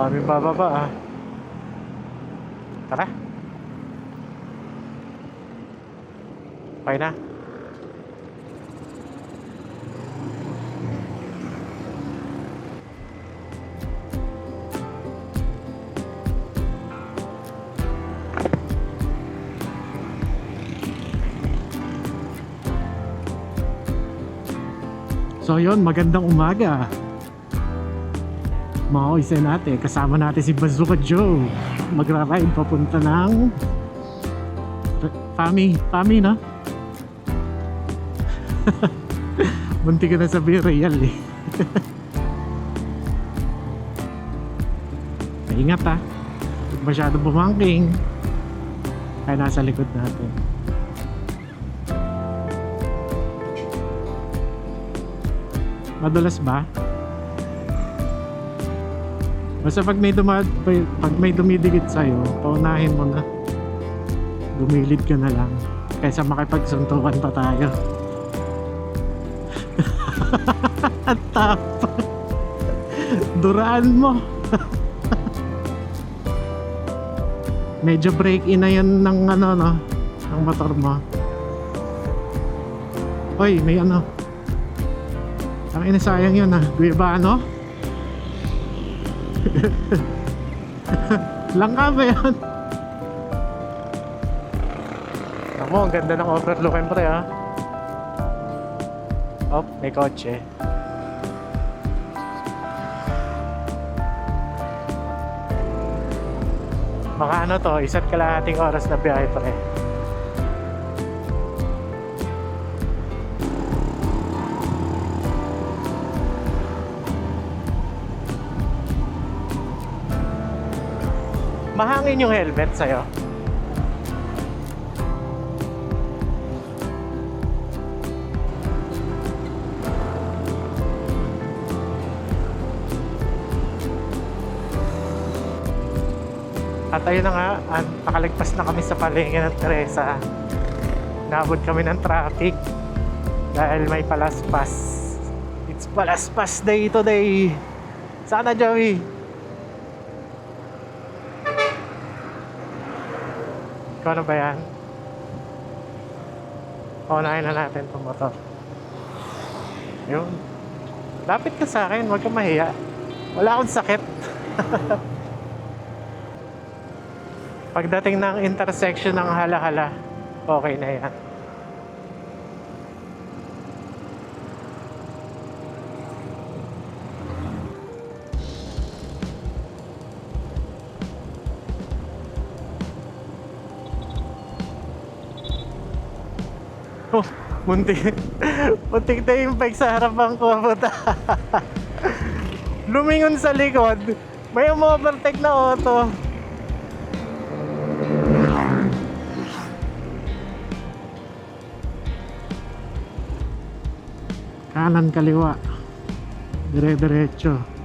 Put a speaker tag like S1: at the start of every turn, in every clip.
S1: Daming bababa ah. Tara. Okay na. So yun, magandang umaga mga oise natin. Kasama natin si Bazooka Joe. Magra-ride papunta ng Fami na? Bunti ka na sabihin real eh. Ingat ha, masyado bumangking. Kaya nasa likod natin. Madulas ba? Basta pag may dumidikit sa'yo, paunahin mo na. Gumilid ka na lang kaysa makipagsuntukan pa tayo. At tapang duraan mo. Medyo break in na yan ng ano no, ng motor mo. Hoy, may ano. Ang inasayang yun ah, Guevano. Langka ba yan? Ako, ang ganda ng overlookin pre ah. Oh, may kotse. Mga ano to, 1.5 oras na biyahe pre. Mahangin yung helmet sa'yo. At ayun na nga, nakaligpas na kami sa palengke ng Teresa. Nabot kami ng traffic dahil may palaspas. It's palaspas day today. Sana Joey? Ikaw na ba yan? Paunahin na natin itong motor. Yun. Lapit ka sa akin, huwag kang mahiya. Wala akong sakit. Pagdating ng intersection ng Hala-Hala, okay na yan. Oh, muntik na yung bike sa harapan ko. Lumingon sa likod, may umovertake na auto. Kanan kaliwa, dire-diretso.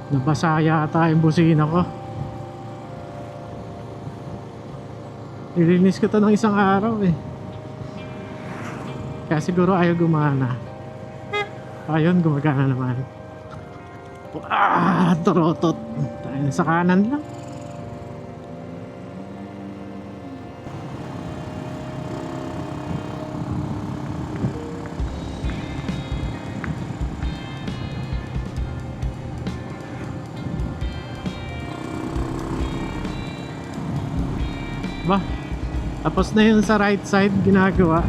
S1: Nabasa yata yung busina ko. Nilinis ko to ng isang araw eh. Kaya siguro ayaw gumana. Ayun, gumagana naman. Ah, turotot. Tayo sa kanan lang. Ba, tapos na yun sa right side ginagawa.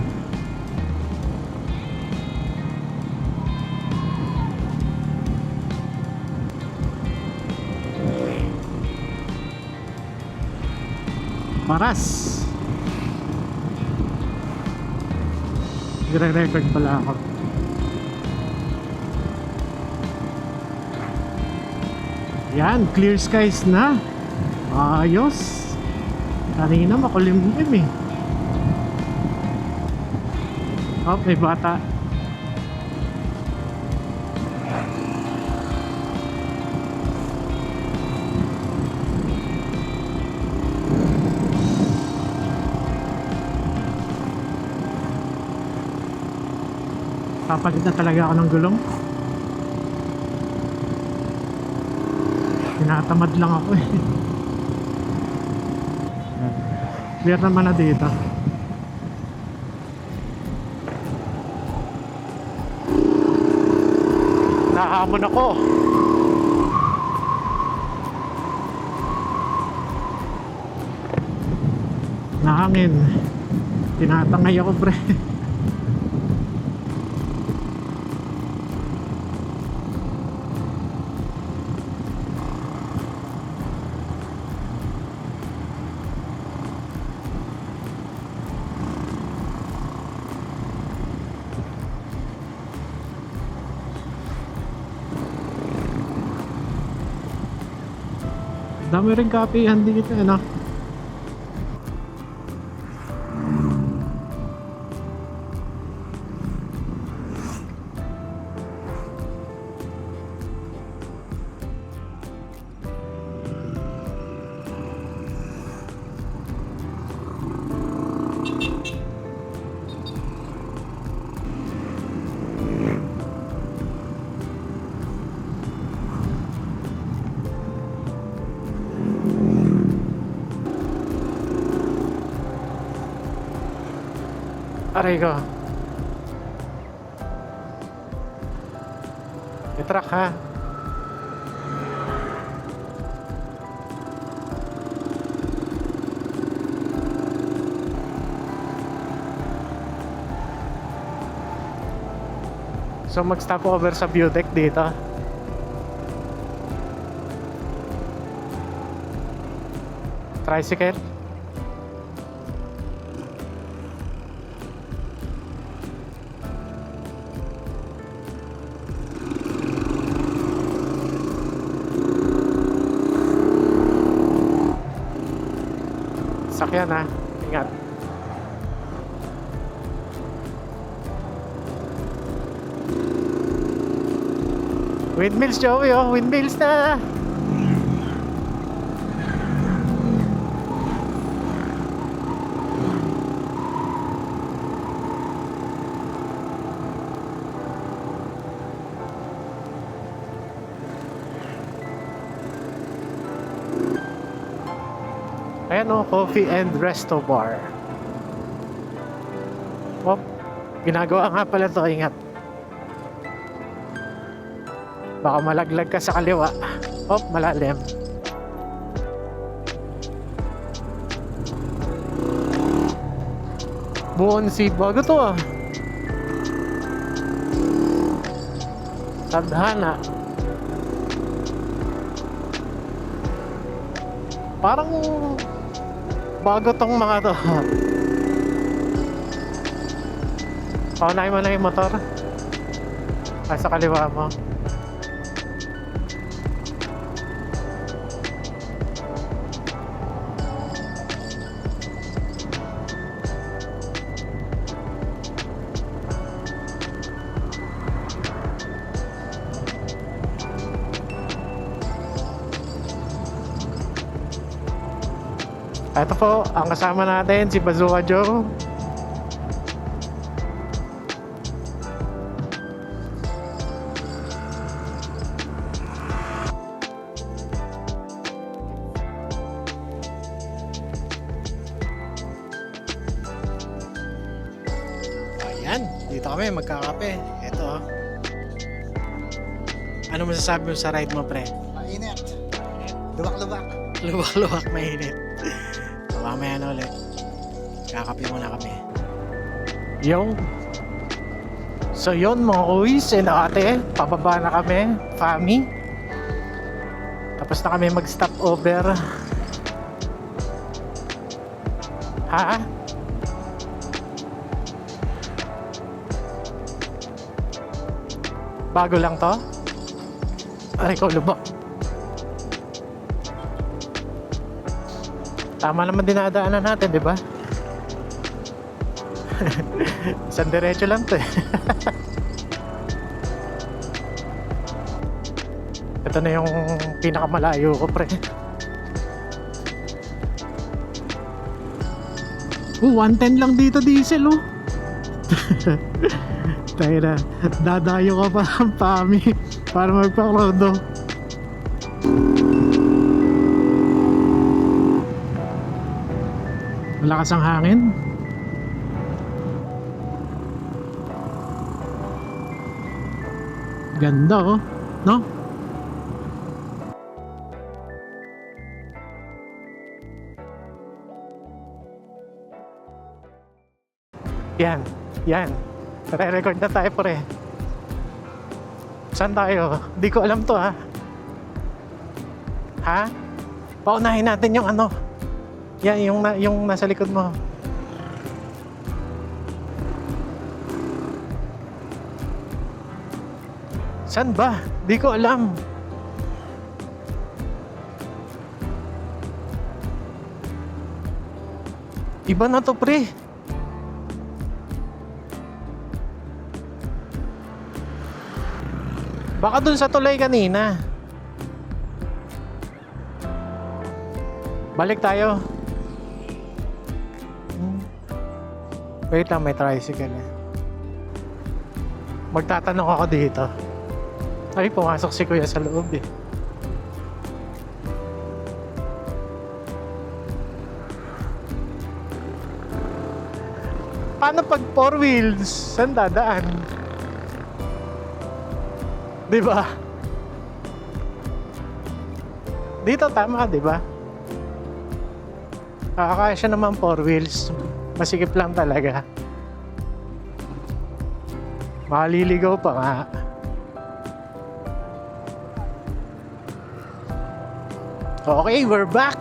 S1: Paras. Nagre-record pala ako. Yan, clear skies na. Ayos. Kanina makulimlim eh. Oh, may bata. Papalit na talaga ako ng gulong. Tinatamad lang ako eh. Clear naman na dito. Nahamon ako. Nahangin. Tinatangay ako pre. Dami rin kapihan dito, ano? Aray ko. May truck ha. So mag-stop over sa view deck dito. Tricycle. Sakyan ha, ingat. Windmills Joey oh, windmills na. Ayan o, coffee and resto bar. Oh, ginagawa nga pala to, ingat. Baka malaglag ka sa kaliwa. Oh, malalim. Buon si bago to ah. Tadhana. Parang bago tong mga to. Paunahin mo na yung motor. Sa kaliwa mo. Ito po, ang kasama natin si Bazooka Joe. Ayan, dito kami magkakape. Ito oh. Ano masasabi mo sa ride mo pre?
S2: Mainit. Lubak-lubak.
S1: Luwak-luwak, mainit. Mamaya na ulit. Kakape muna kami. Yung so yun mga kuwis and ate, pababa na kami, fami. Tapos na kami mag-stop over. Ha? Bago lang to? Aray ko, lubak. Tama naman dinadaanan natin, di ba? Isang diretso lang to eh. Ito na yung pinakamalayo ko, pre. 110 lang dito diesel, oh. Tayo na, dadayo ka pa ang pami para magpa-rodo. Malakas ang hangin. Ganda, oh, no? Yan, yan. Re-record na tayo, pre. Saan tayo? Di ko alam to, ha? Ha? Paunahin natin yung ano. Yan, yung nasa likod mo. Saan ba? Di ko alam. Iba na to, pre. Baka dun sa tulay kanina. Balik tayo. Wait lang, may tricycle eh. Magtatanong ako dito. Ay, pumasok si kuya sa loob eh. Paano pag 4 wheels? Saan dadaan? Diba? Dito tama, diba? Kakasya naman 4 wheels. Masikip lang talaga. Maliligaw pa nga. Okay, we're back!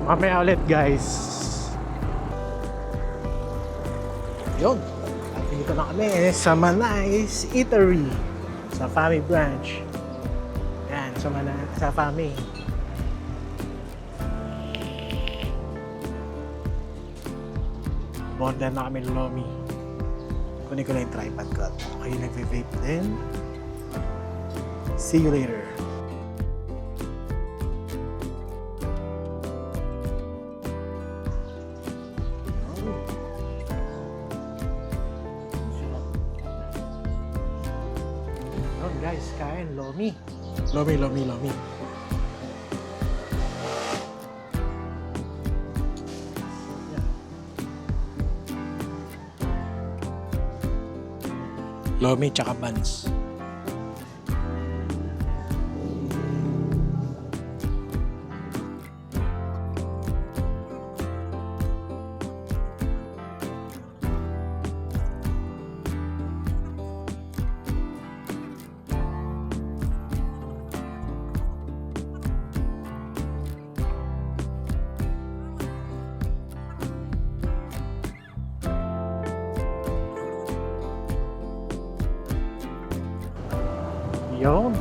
S1: Mamaya ulit, guys. Yun. At dito na kami sa Manay's Eatery. Sa Fami branch. Yan, sa Fami. Border na kami Lomi. Kunin ko na yung tripod ko. Okay, nagve-vape din. See you later. Oh, guys, kain. Lomi. Lomi. Lomi tsaka buns. Yun.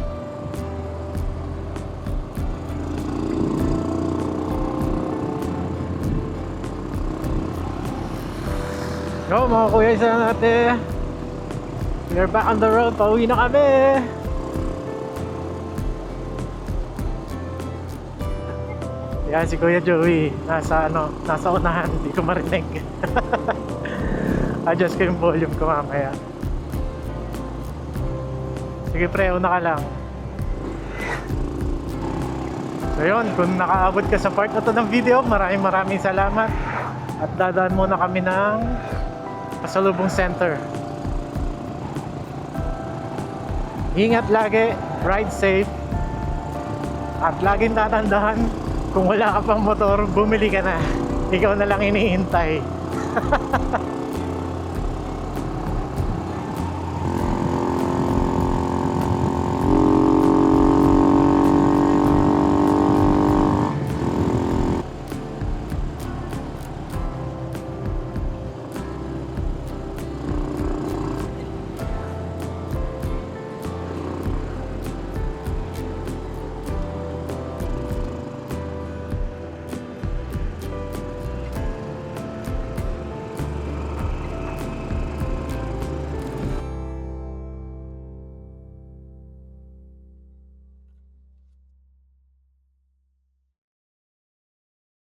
S1: Yo, mga kuya, isa na natin. We're back on the road. Pauwi na kami. Yan si Kuya Joey. Nasa unahan. Hindi ko marinig. Adjust ko yung volume ko mamaya. Sige pre, una ka lang. So yun, kung nakaabot ka sa part na to ng video, maraming salamat. At dadaan muna kami ng Pasalubong Center. Ingat lagi, ride safe. At laging tatandaan, kung wala ka pang motor, bumili ka na. Ikaw na lang iniintay.